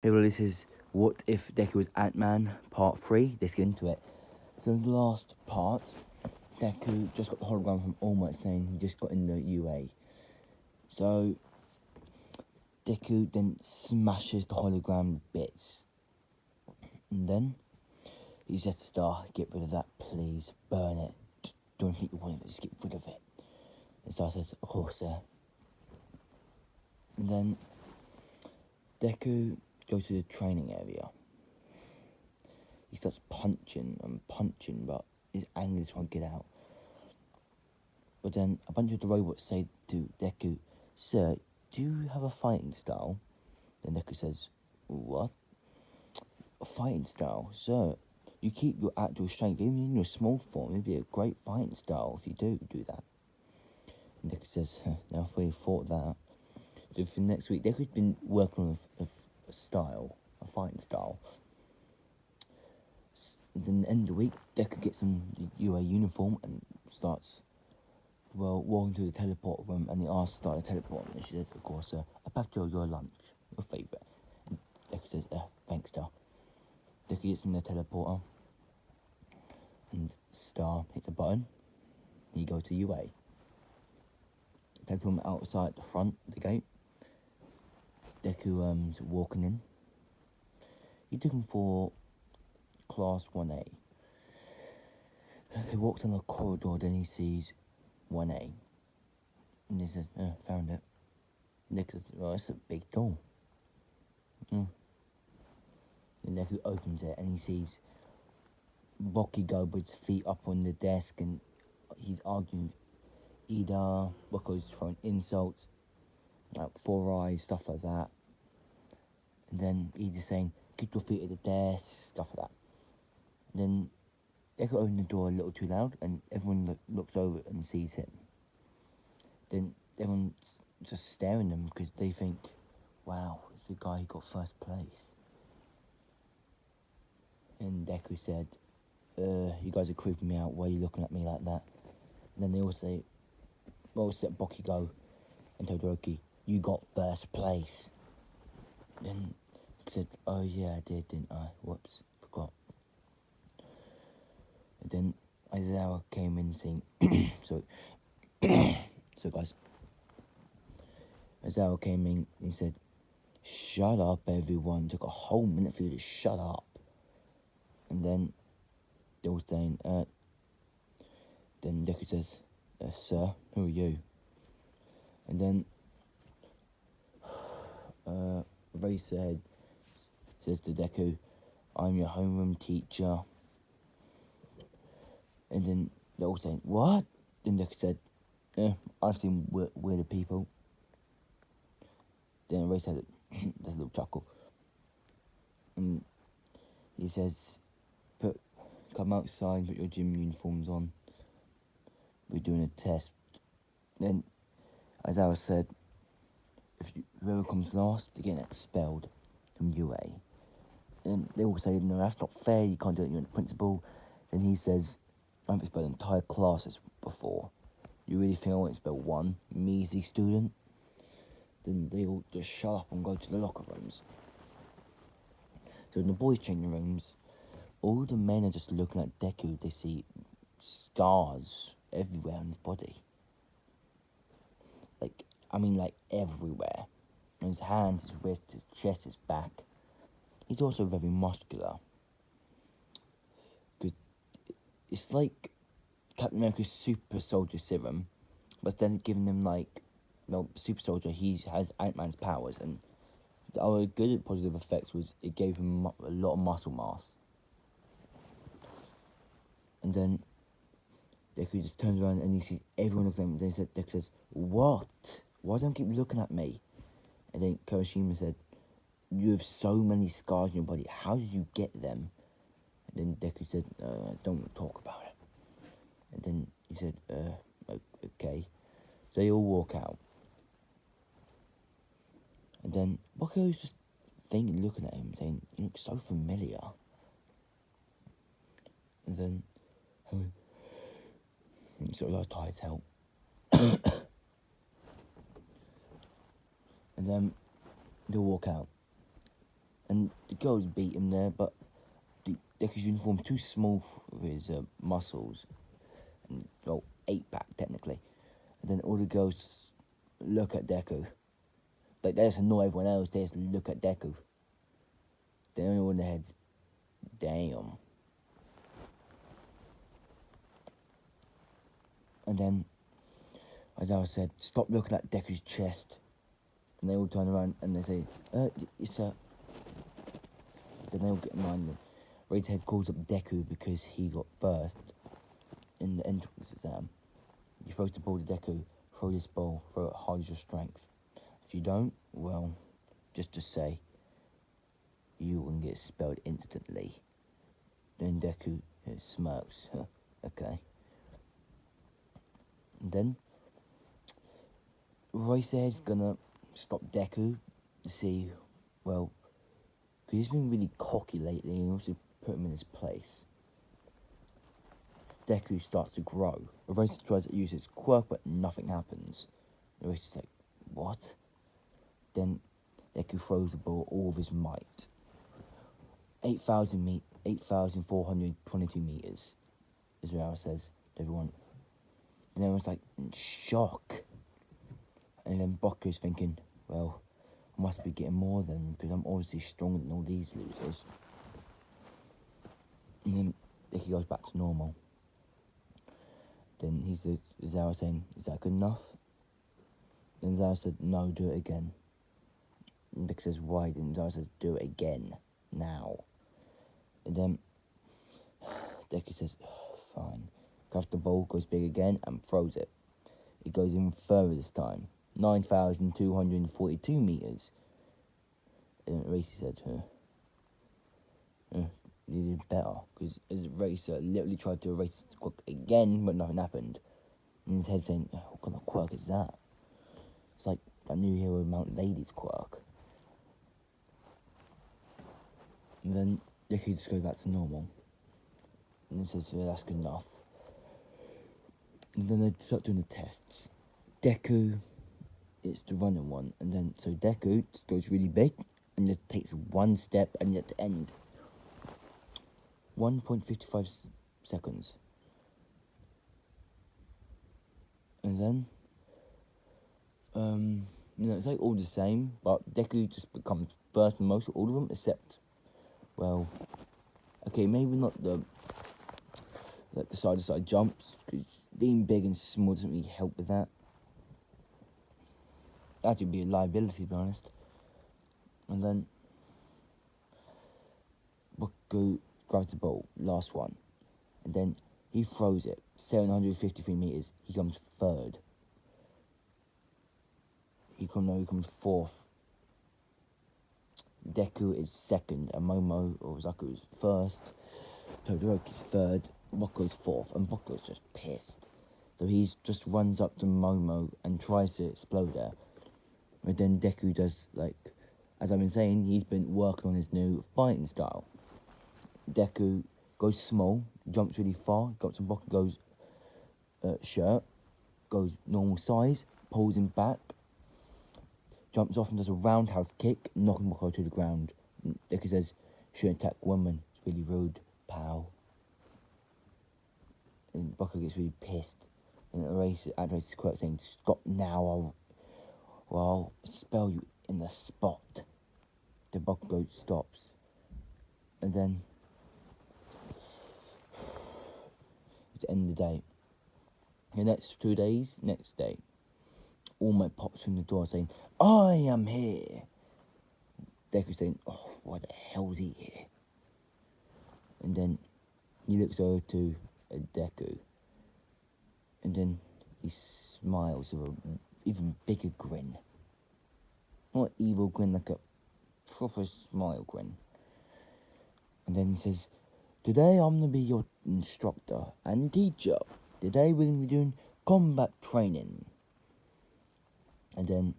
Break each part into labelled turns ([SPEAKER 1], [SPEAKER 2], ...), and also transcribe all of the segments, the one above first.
[SPEAKER 1] Hey, well, this is What If Deku was Ant-Man Part 3. Let's get into it. So in the last part, Deku just got the hologram from All Might saying he just got in the UA. So Deku then smashes the hologram bits. And then he says to Star, get rid of that, please. Burn it. Don't think you want it, just get rid of it. And Star says, of course, sir. And then Deku goes to the training area. He starts punching and punching, but his anger just won't get out. But then a bunch of the robots say to Deku, sir, do you have a fighting style? Then Deku says, what? A fighting style? Sir, you keep your actual strength, even in your small form. It'd be a great fighting style if you do that. And Deku says, now if we thought that. So for next week, Deku's been working on a style, a fighting style. Then the end of the week, Deku gets in the UA uniform and starts, well, walking to the teleport room, and he asks Star to teleport, and she says, of course, I packed your lunch, your favourite. And Deku says, thanks, Star. Deku gets in the teleporter, and Star hits a button, he goes to UA. Deku him outside the front of the gate. Deku walking in. He took him for Class 1A. He walks on the corridor, then he sees 1A. And he says, found it. Deku says, well, it's a big door. And Deku opens it and he sees Bakugo with his feet up on the desk, and he's arguing with Ida. Bakugo's throwing insults, like 4 eyes, stuff like that. And then Ida's saying, keep your feet at the desk, stuff like that. And then Deku opens the door a little too loud, and everyone looks over and sees him. Then everyone's just staring at him because they think, wow, it's the guy who got first place. And Deku said, you guys are creeping me out, why are you looking at me like that? And then they all say, well, except Bakugo and Todoroki, you got first place. Then Deku said, oh yeah, I did, didn't I? Whoops, forgot. And then Aizawa came in saying, so guys, Aizawa came in and he said, shut up everyone, it took a whole minute for you to shut up. And then they were saying, then Deku says, sir, who are you? And then Eraserhead says to Deku, I'm your homeroom teacher. And then they're all saying, what? Then Deku said, I've seen weirder people. Then Eraserhead does a little chuckle. And he says, come outside, put your gym uniforms on. We're doing a test. Then, as I said, whoever comes last, they're getting expelled from UA. And they all say, no, that's not fair, you can't do it, you're the principal. Then he says, I've expelled entire classes before. You really think I won't expel one measly student? Then they all just shut up and go to the locker rooms. So in the boys' changing rooms, all the men are just looking at Deku. They see scars everywhere on his body. Like everywhere. On his hands, his wrists, his chest, his back. He's also very muscular. Because it's like Captain America's super soldier serum, but instead of giving him super soldier, he has Ant-Man's powers, and the other good positive effects was it gave him a lot of muscle mass. And then Deku just turns around and he sees everyone looking at him. Then Deku says, what? Why do they keep looking at me? And then Kirishima said, you have so many scars in your body, how did you get them? And then Deku said, don't talk about it. And then he said, okay. So they all walk out. And then Bakugo's just looking at him, saying, you look so familiar. And then he sort of tired as hell. And then they walk out. And the girls beat him there, but Deku's uniform's too small for his muscles. And, well, 8-pack, technically. And then all the girls look at Deku. Like, they just annoy everyone else, they just look at Deku. They don't know in their heads, damn. And then, as I said, stop looking at Deku's chest. And they all turn around and they say, it's a... Then they all get in line. Razorhead calls up Deku because he got first in the entrance exam. You throw the ball to Deku, throw this ball, throw it hard as your strength. If you don't, well, just to say, you will get expelled instantly. Then Deku smirks. Okay. And then Razorhead's gonna stop Deku to see, well, because he's been really cocky lately and also put him in his place. Deku starts to grow. Razorhead tries to use his quirk, but nothing happens. Razorhead's like, what? Then Deku throws the ball all of his might. 8,422 meters, is what Ara says to everyone. And everyone's like in shock. And then Boku's thinking, well, I must be getting more than, because I'm obviously stronger than all these losers. And then Deku goes back to normal. Then he says, Zara saying, is that good enough? Then Zara said, no, do it again. And Deku says, why? Then Zara says, do it again, now. And then Deku says, fine. Grabs the ball, goes big again, and throws it. It goes even further this time. 9,242 meters. And Racer said, you did better. Because Racer literally tried to erase the quirk again, but nothing happened. In his head saying, what kind of quirk is that? It's like a new hero Mount Lady's quirk. And then Deku just goes back to normal. And he says, that's good enough. And then they start doing the tests. Deku, it's the running one. And then, so Deku just goes really big and just takes one step and at the end, 1.55 seconds. And then, it's like all the same, but Deku just becomes first in most of all of them, except, well, okay, maybe not the side-to-side jumps, because being big and small doesn't really help with that. That would be a liability, to be honest. And then Boku grabs the ball, last one, and then he throws it 753 meters. He comes third. He comes fourth. Deku is second, and Momo or Zaku is first. Todoroki is third. Boku's fourth, and Boku's just pissed. So he just runs up to Momo and tries to explode her. But then Deku does, like, as I've been saying, he's been working on his new fighting style. Deku goes small, jumps really far, got some Boku goes shirt, goes normal size, pulls him back, jumps off and does a roundhouse kick, knocking Boku to the ground. Deku says, shouldn't attack women, it's really rude, pal. And Boku gets really pissed. And activates his quirk saying, stop now, or I'll spell you in the spot. The Boku stops. And then, at the end of the day, the next 2 days, next day, All Might pops from the door saying, I am here. Deku saying, oh, why the hell is he here? And then he looks over to Deku. And then he smiles with an even bigger grin. Not an evil grin, like a proper smile grin. And then he says, today I'm going to be your instructor and teacher. Today we're going to be doing combat training. And then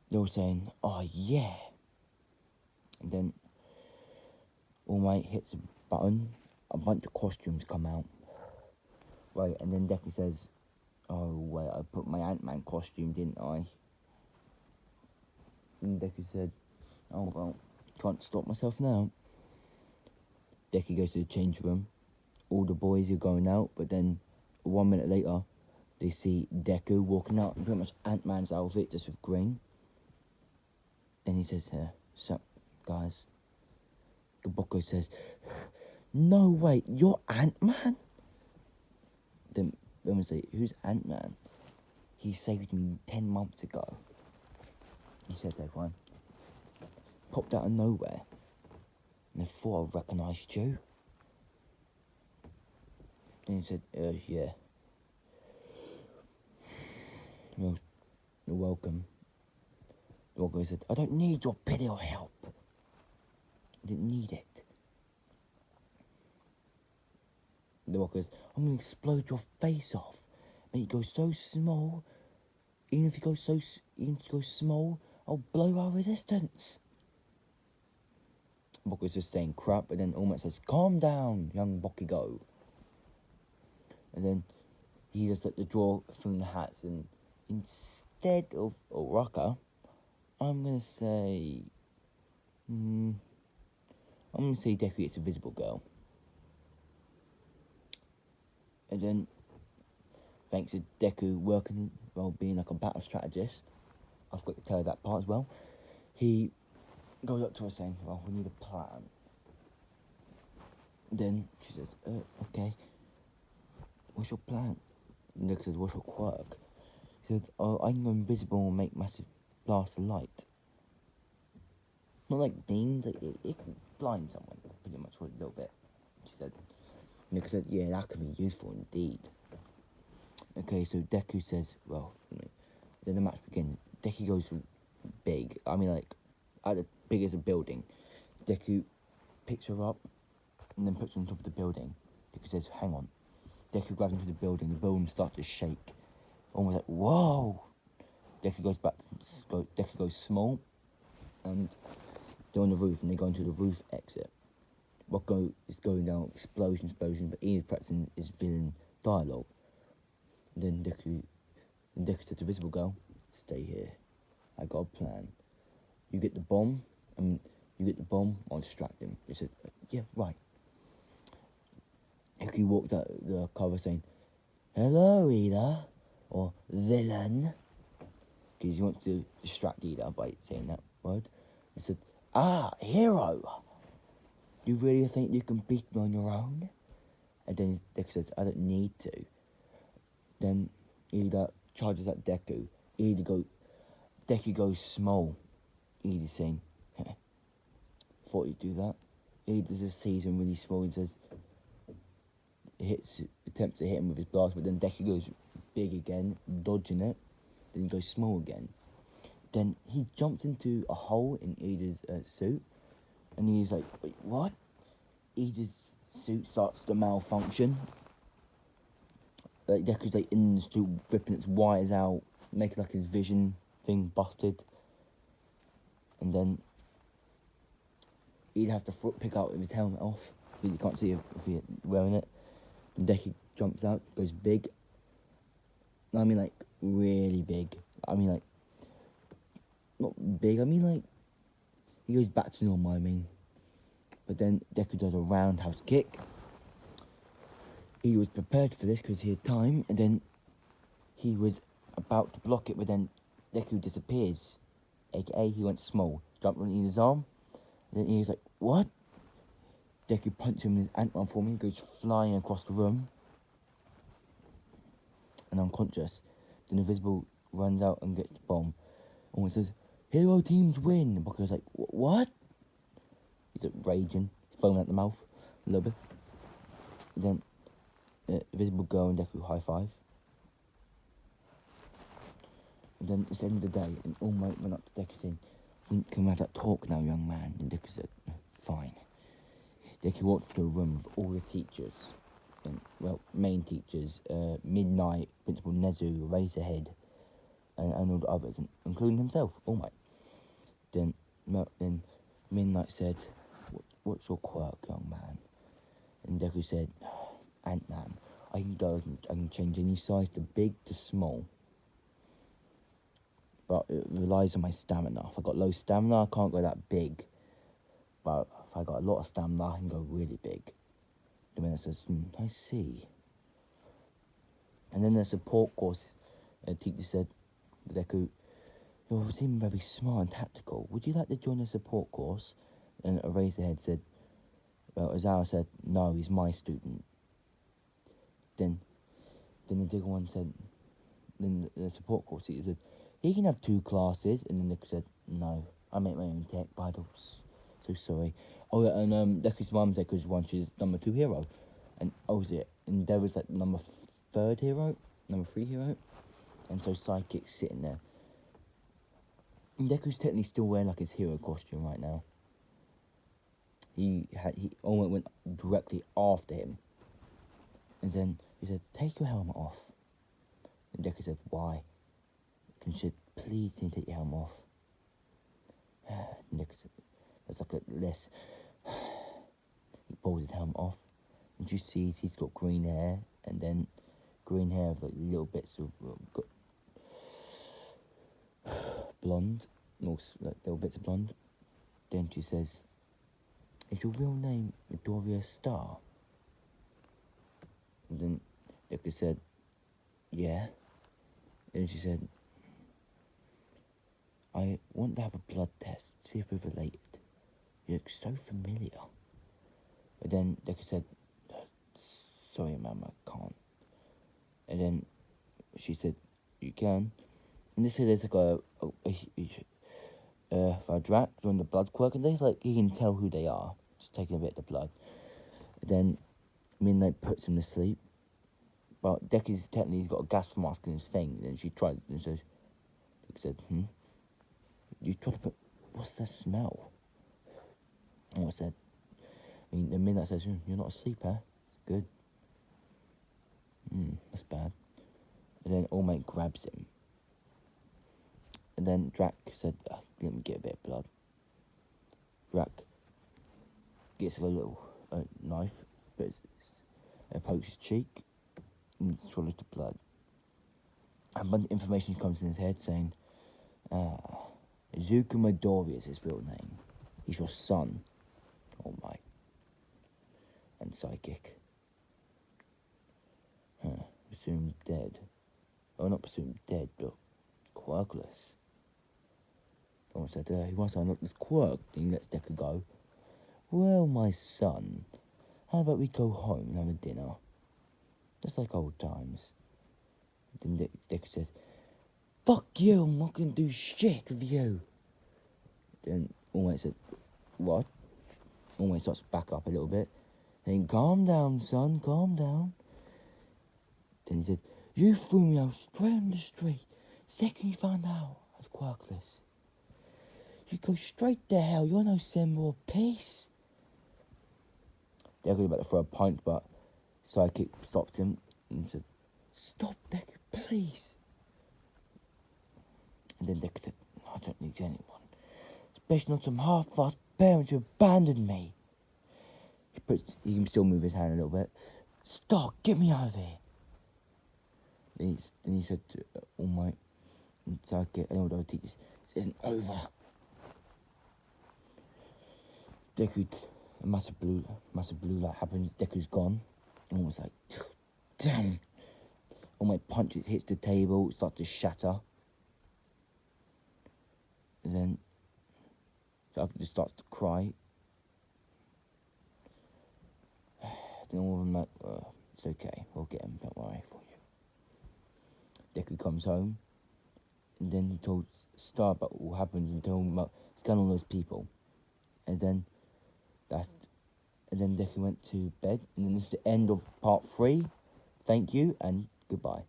[SPEAKER 1] they were saying, oh yeah. And then All Might hits a button, a bunch of costumes come out. Right, and then Deku says, oh wait, I put my Ant-Man costume, didn't I? And Deku said, oh well, Can't stop myself now. Deku goes to the change room. All the boys are going out, but then 1 minute later, they see Deku walking out in pretty much Ant-Man's outfit, just with green. Then he says, sup, guys. Gaboko says, no, wait, you're Ant-Man? Then women say, who's Ant-Man? He saved me 10 months ago. He said, everyone. Popped out of nowhere. And I thought I recognised you. Then he said, yeah. Well, you're welcome. The Walker said, I don't need your pity or help. I didn't need it. The Walker says, I'm going to explode your face off. Make you go so small. Even if you go small, I'll blow our resistance. Walker's just saying crap, but then All Might says, calm down, young Bakugo. And then he just let the drawer through the hats, and instead of Oraka, I'm gonna say Deku gets a visible girl. And then thanks to Deku working, well, being like a battle strategist, I forgot to tell you that part as well, he goes up to her saying, well, we need a plan. Then she says, okay, what's your plan? And Deku says, what's your quirk? He says, oh, I can go invisible and make massive blasts of light. Not like beams, like it can blind someone, pretty much for a little bit, she said. And Deku said, yeah, that could be useful indeed. Okay, so Deku says, well, then the match begins. Deku goes big, at the biggest building. Deku picks her up and then puts her on top of the building. Deku says, hang on. Deku grabs into the building starts to shake. Almost like, whoa! Deku goes small, and they're on the roof, and they go into the roof exit. Rocco is going down, explosion, but Ian is practicing his villain dialogue. Then Deku said to Visible Girl, stay here. I got a plan. You get the bomb, I'll distract him. He said, yeah, right. Deku walks out the cover saying, hello, Ida, or villain. Because he wants to distract Ida by saying that word. He said, hero. You really think you can beat me on your own? And then Deku says, I don't need to. Then Ida charges at Deku. Deku goes small. Ida's saying, thought you'd do that. Ida just sees him really small and says, attempts to hit him with his blast, but then Deku goes big again, dodging it. Then he goes small again. Then he jumps into a hole in Ida's suit, and he's like, wait, what? Ida's suit starts to malfunction. Like Deku's like in the suit, ripping its wires out, making like his vision thing busted. And then Ida has to pick out his helmet off, because you can't see if he's wearing it. And Deku jumps out, goes big. I mean, like, really big. I mean, like, not big, I mean, like, he goes back to normal, I mean. But then Deku does a roundhouse kick. He was prepared for this because he had time, and then he was about to block it, but then Deku disappears. AKA, he went small, jumped on his arm, and then he was like, what? Deku punches him in his Ant-Man form, he goes flying across the room, and unconscious. Then Invisible runs out and gets the bomb, and says, hero teams win. And Bakugo's like, what? He's like raging, foaming at the mouth a little bit. And then Invisible Girl and Deku high five. And then it's the end of the day, and All Might went up to Deku saying, can we have that talk now, young man? And Deku said, fine. Deku walked to a room with all the teachers, and, well, main teachers, Midnight, Principal Nezu, Razorhead, and all the others, including himself, All Might. Then Midnight said, what's your quirk, young man? And Deku said, Ant-Man. I can change any size, to big to small. But it relies on my stamina. If I got low stamina, I can't go that big. but if I got a lot of stamina, I can go really big. The man says, I see. And then the support course, the teacher said, Deku, you seem very smart and tactical. Would you like to join the support course? And Eraserhead said, well, Azara said, no, he's my student. Then the bigger one said, then the support course teacher said, he can have 2 classes. And then Deku said, no, I make my own tech, but I'm so sorry. Oh, yeah, and Deku's mum said, because one, she's number 2 hero. And, and there was like number 3 hero. And so Psychic's sitting there. And Deku's technically still wearing like his hero costume right now. He almost went directly after him. And then he said, take your helmet off. And Deku said, why? Can you please take your helmet off? And Deku said, that's like a less. He pulls his helmet off. And you see he's got green hair. And then green hair with like little bits of blonde. Like little bits of blonde. Then she says, is your real name Midoriya Star? And then Deku said, yeah. And she said, I want to have a blood test, see if we're related. You look so familiar. And then Deku said, sorry ma'am, I can't. And then she said, you can. And this is like for a Drac doing the blood quirk, and there's like, he can tell who they are, just taking a bit of the blood. And then Midnight puts him to sleep. But Deku's technically, he's got a gas mask in his thing, and she tries, and so Deku said, you try to put, what's the smell? And I said, the Midnight says, you're not asleep, huh? It's good. That's bad. And then All Might grabs him. And then Drac said, let me get a bit of blood. Drac gets a little knife, but it pokes his cheek, and swallows the blood. And a bunch of information comes in his head saying, Izuku Midoriya is his real name. He's your son, All Might. And Psychic. Presumed dead. Oh, not presumed dead, but quirkless. Someone said, he must unlock this quirk. Then he lets Deku go. Well, my son, how about we go home and have a dinner? Just like old times. Then Deku says, fuck you, I'm not going to do shit with you. Then All Might said, what? All Might starts to back up a little bit. Then, calm down, son, calm down. Then he said, you threw me out straight on the street. Second you found out I was quirkless. You go straight to hell, you're no symbol of peace. Deku was about to throw a punch, but Psychic stopped him and said, stop, Deku, please. And then Deku said, I don't need anyone. Especially not some half-assed parents who abandoned me. He can still move his hand a little bit. Stop, get me out of here. Then he said to All Might and Psychic and all the other teachers, this isn't over. Deku, a massive blue light happens, Deku's gone. And All Might's like, damn. All Might punches, hits the table, starts to shatter. And then Psychic just starts to cry. Then all of them like, it's okay, we'll get him, don't worry for you. Deku comes home, and then he told Star about what happens and told him about scanning all those people. And then Deku went to bed, and then this is the end of part 3. Thank you, and goodbye.